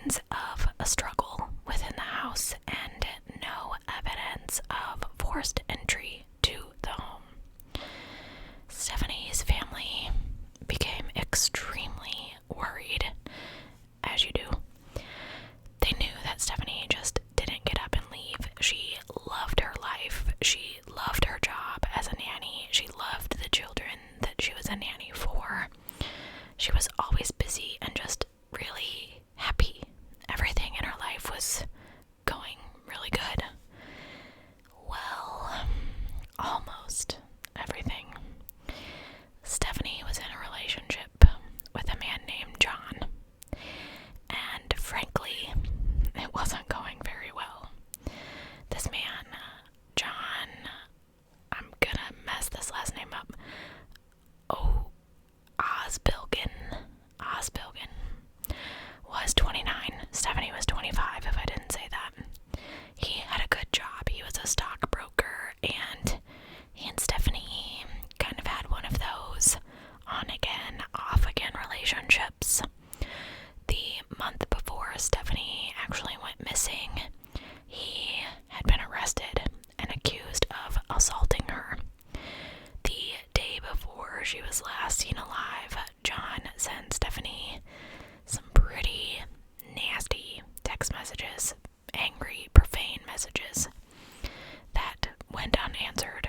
signs of a struggle within the house and no evidence of forced entry to the home. Stephanie's family became extremely worried, as you do. They knew that Stephanie just didn't get up and leave. She loved her life. She loved her job as a nanny. She loved the children that she was a nanny for. She was always busy and just really happy. Everything in her life was going really good. Well, almost everything. Stephanie was in a relationship with a man named John, and frankly, it wasn't going very well. This man, John, I'm gonna mess this last name up. Osbilgan was 29. Stephanie was 25, if I didn't say that. He had a good job. He was a stockbroker, and he and Stephanie kind of had one of those on again, off again relationships. The month before Stephanie actually went missing, he had been arrested and accused of assaulting her. The day before she was last seen alive, John sent Stephanie some pretty nasty text messages, angry, profane messages that went unanswered.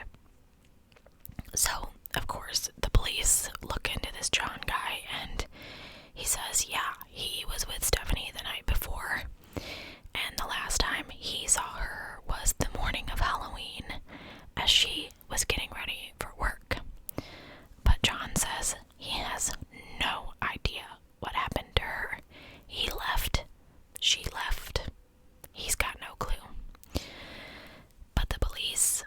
So, of course, the police look into this John guy, and he says, yeah, he was with Stephanie the night before, and the last time he saw her was the morning of Halloween, as she was getting ready for work. But John says he has no idea what happened to her. He left. She left. He's got no clue. But the police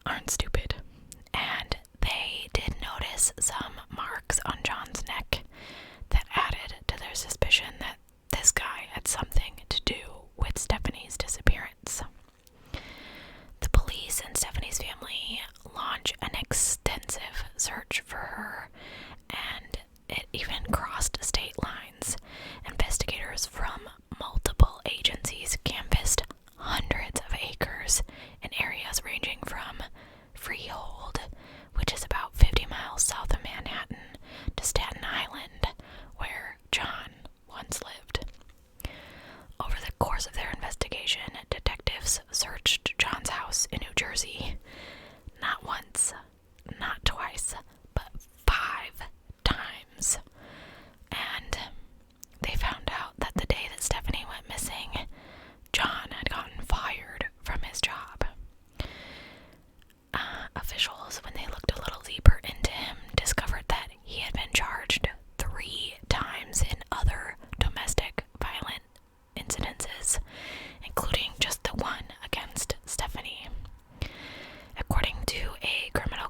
aren't stupid, and they did notice some marks on John's neck that added to their suspicion that this guy had something to do with Stephanie's disappearance. The police and Stephanie's family launch an extensive search for her, and it even crossed state lines. Investigators from multiple agencies canvassed hundreds of acres in areas ranging from Freehold, which is about 50 miles south of Manhattan, to Staten Island, where John once lived. Over the course of their investigation, detectives searched John's house in New Jersey not once, not twice, but 5 times. And they found out that the day that Stephanie went missing, John had gotten fired from his job. Officials, when they looked a little deeper into him, discovered that he had been charged 3 times in other domestic violent incidences, including just the one against Stephanie. According to a criminal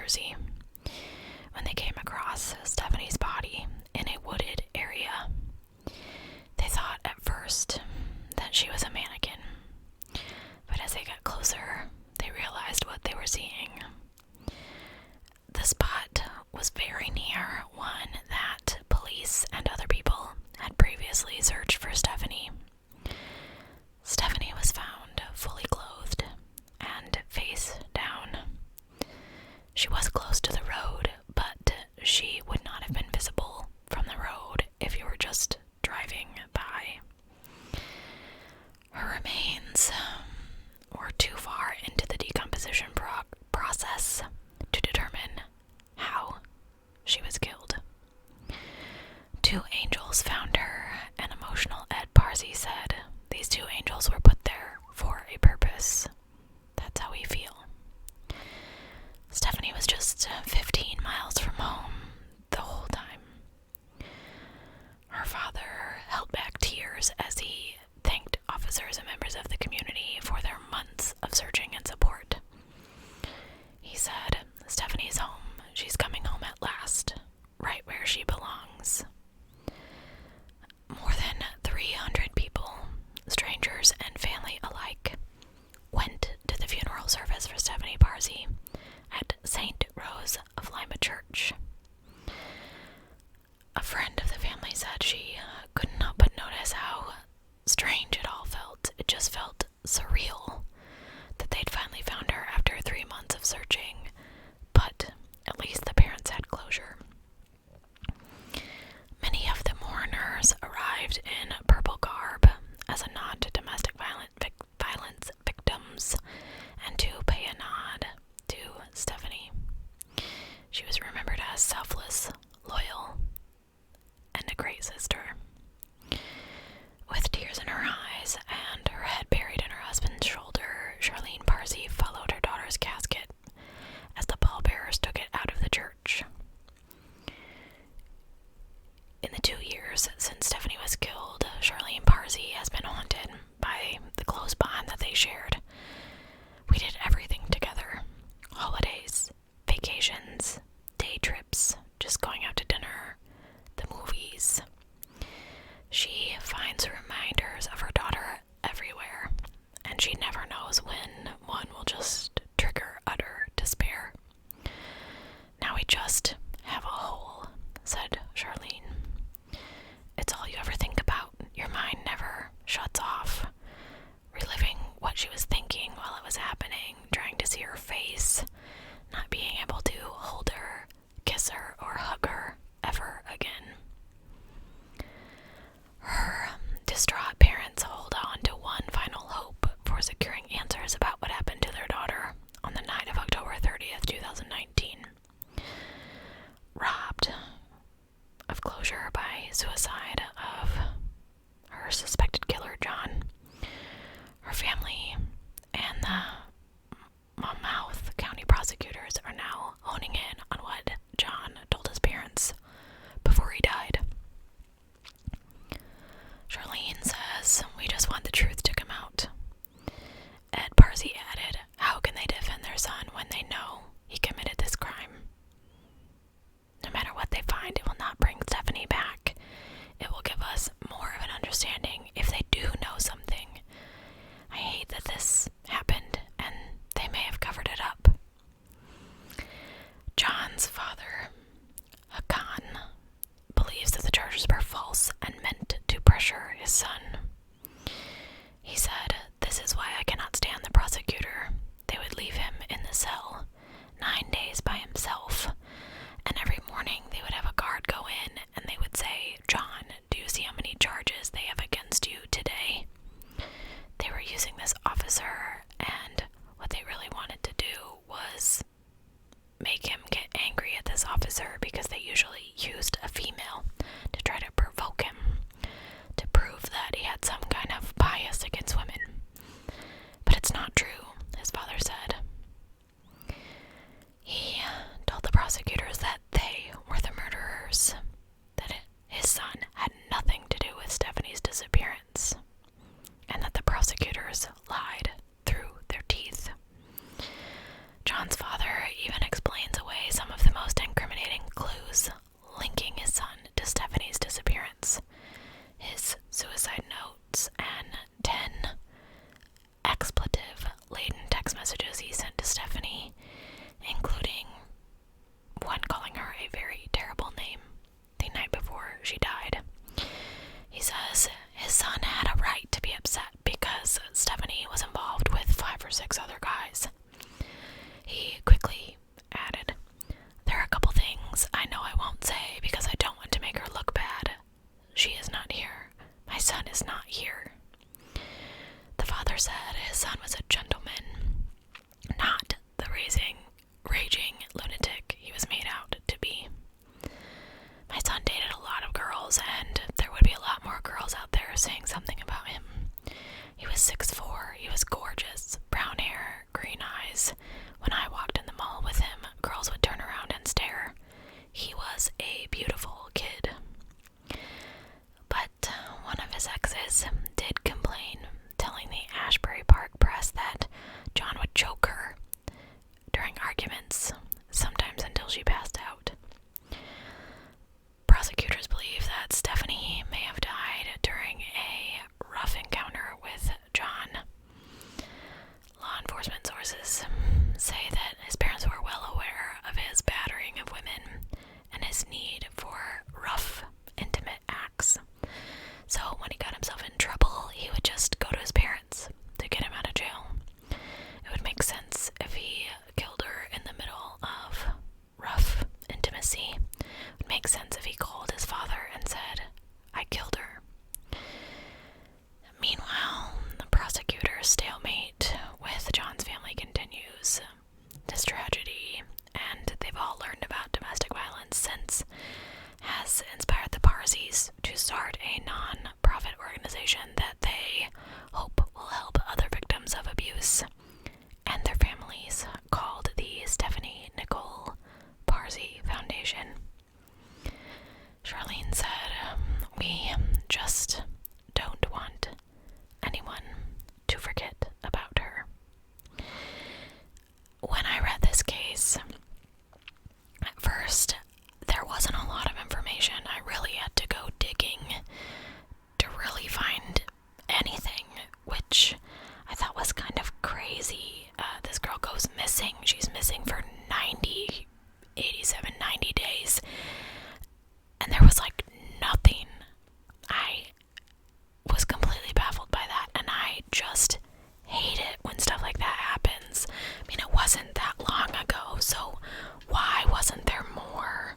Parze when they came across Stephanie's body in a wooded area. They thought at first that she was a mannequin, but as they got closer, they realized what they were seeing. The spot was very near one that police and other people had previously searched for Stephanie. Stephanie was found fully clothed and face down. She was close to the road, but she would not have been visible from the road if you were just driving by. Her remains were too far into the decomposition process to determine how she was killed. 2 angels found her, and emotional Ed Parze said these 2 angels were put there for a purpose. That's how we feel. Stephanie was just 15 miles from home the whole time. Her father held back tears as he thanked officers and members of the community for their months of searching and support. He said, "Stephanie's home. She's coming home at last, right where she belongs." More than 300 people, strangers and family alike, went to the funeral service for Stephanie Parze at St. Rose of Lima Church. A friend of the family said she couldn't help but notice how strange it all felt. It just felt surreal that they'd finally found her after 3 months of searching, but at least the parents had closure. Many of the mourners arrived in purple garb as a nod to domestic violence victims and to pay a nod to Stephanie. She was remembered as selfless, loyal, and a great sister. With tears in her eyes and her head buried in her husband's shoulder, Charlene Parze followed her daughter's casket as the pallbearers took it out of the church. In the 2 years since Stephanie was killed, Charlene Parze has been haunted by the close bond that they shared. We did everything together. Holidays, vacations, day trips, just going out to dinner, the movies. She finds reminders of her daughter everywhere, and she never knows when one will just trigger utter despair. "Now we just have a hole," said Charlene. "It's all you ever think about. Your mind never shuts off. Reliving what she was thinking while it was happening, trying to see her face, not being able to hold her, kiss her, or hug her ever again." Her distraught parents hold on to one final hope for securing answers about what happened to their daughter on the night of October 30th, 2019. Robbed of closure by suicide of her suspected killer, John, her family and the Monmouth County prosecutors are now honing in on what John told his parents before he died. Charlene says, "We just want the truth to come out." Ed Parze added, "How can they defend their son when they know he committed this crime? No matter what they find, it will not bring Stephanie back. It will give us more of an understanding if they do know something. I hate that this happened, and they may have covered it up." John's father, Hahna, believes that the charges were false and meant to pressure his son. He said, "This is why I cannot stand the prosecutor. They would leave him in the cell 9 days by himself, and every morning they would have a guard go in and they would say, 'John, do you see how many charges they have against you today?' They were using this officer, and what they really wanted to do was make him get angry at this officer because they usually used a female to try to provoke him, to prove that he had some kind of bias against women. But it's not true," his father said. He told the prosecutors that they were the murderers, that his son had nothing to do with Stephanie's disappearance, and that the prosecutors lied through their teeth. John's father even explains away make sense if he called his father and said, "I killed her." Meanwhile, the prosecutor's stalemate with John's family continues. This tragedy, and they've all learned about domestic violence since, has inspired the Parzes to start a non-profit organization that they hope will help other victims of abuse and their families, called the Stephanie Nicole Parze Foundation. Charlene said, "We just don't want anyone to forget about her." When I read this case, at first, there wasn't a lot of information. I really had to go digging to really find anything, which I thought was kind of crazy. This girl goes missing. She's missing for 90 days. And there was like nothing. I was completely baffled by that, and I just hate it when stuff like that happens. I mean, it wasn't that long ago, so why wasn't there more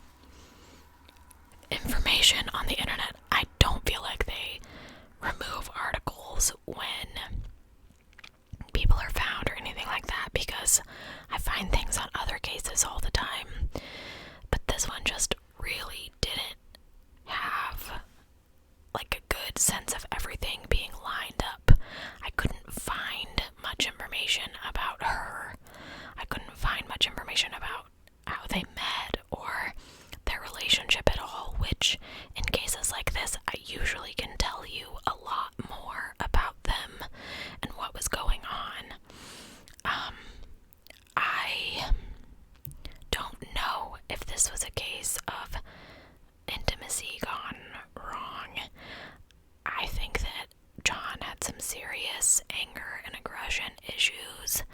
information on the internet? I don't feel like they remove articles when people are found or anything like that, because I find things on other cases all the time, but this one just really didn't have like a good sense of everything being lined up. I couldn't find much information about her. I couldn't find much information about how they met or their relationship at all, which in cases like this, I usually can tell you a lot more about them and what was going on. I don't know if this was a case of intimacy gone wrong. I think that John had some serious anger and aggression issues,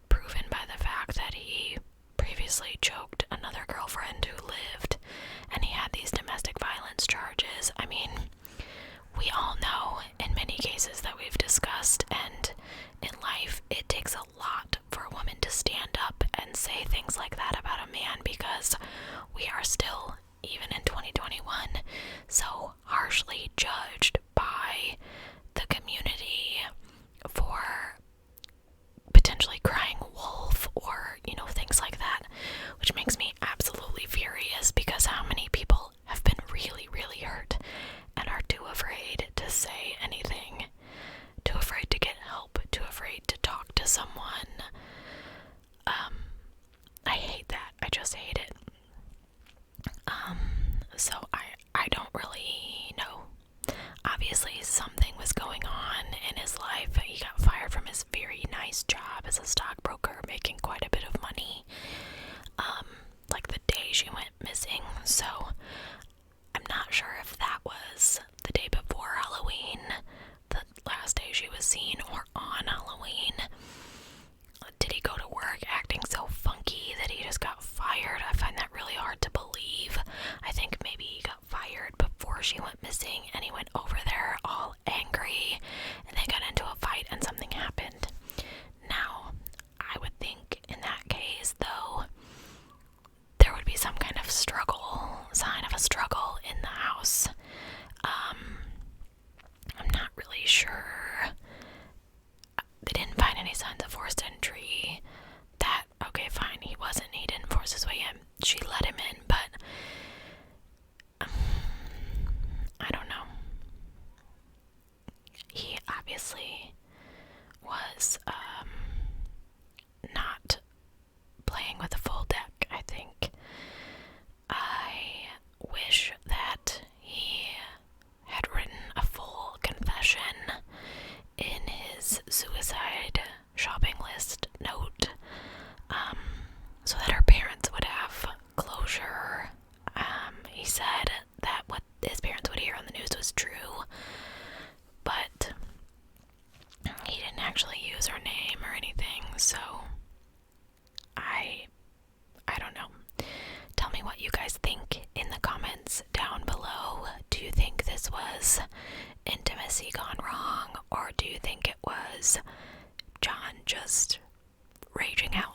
proven by the fact that he previously choked another girlfriend who lived, and he had these domestic violence charges. I mean, we all know in many cases that we've discussed, and in life, it takes a lot for a woman to stand up and say things like that about a man, because we are still, even in 2021, so harshly judged by the community for potentially crying wolf or, things like that, which makes me absolutely furious, because how many people have been really, really hurt and are too afraid to say anything, too afraid to get help, too afraid to talk to someone. I hate that. I just hate it. So I don't really know. Obviously, something was going on in his life. He got fired from his very nice job as a stockbroker, making quite a bit of money, like the day she went missing. So I'm not sure if that was the day before Halloween, the last day she was seen, or on Halloween. Did he go to work acting so funky that he just got fired? I find that really hard to believe. I think maybe he got fired before she went missing, and he went over there all angry, and they got into a fight and something happened. Now, I would think in that case, though, there would be some kind of sign of a struggle in the house. I'm not really sure. They didn't find any signs of forced entry. That, okay, fine, he didn't force his way in. She let him in, but I don't know. He obviously was not playing with a full deck, I think. I wish that he had written a full confession in his suicide shopping list note, so that her parents would have closure. He said that what his parents would hear on the news was true, but he didn't actually use her name or anything, so I don't know. Tell me what you guys think in the comments down below. Do you think this was intimacy gone wrong, or do you think it was John just raging out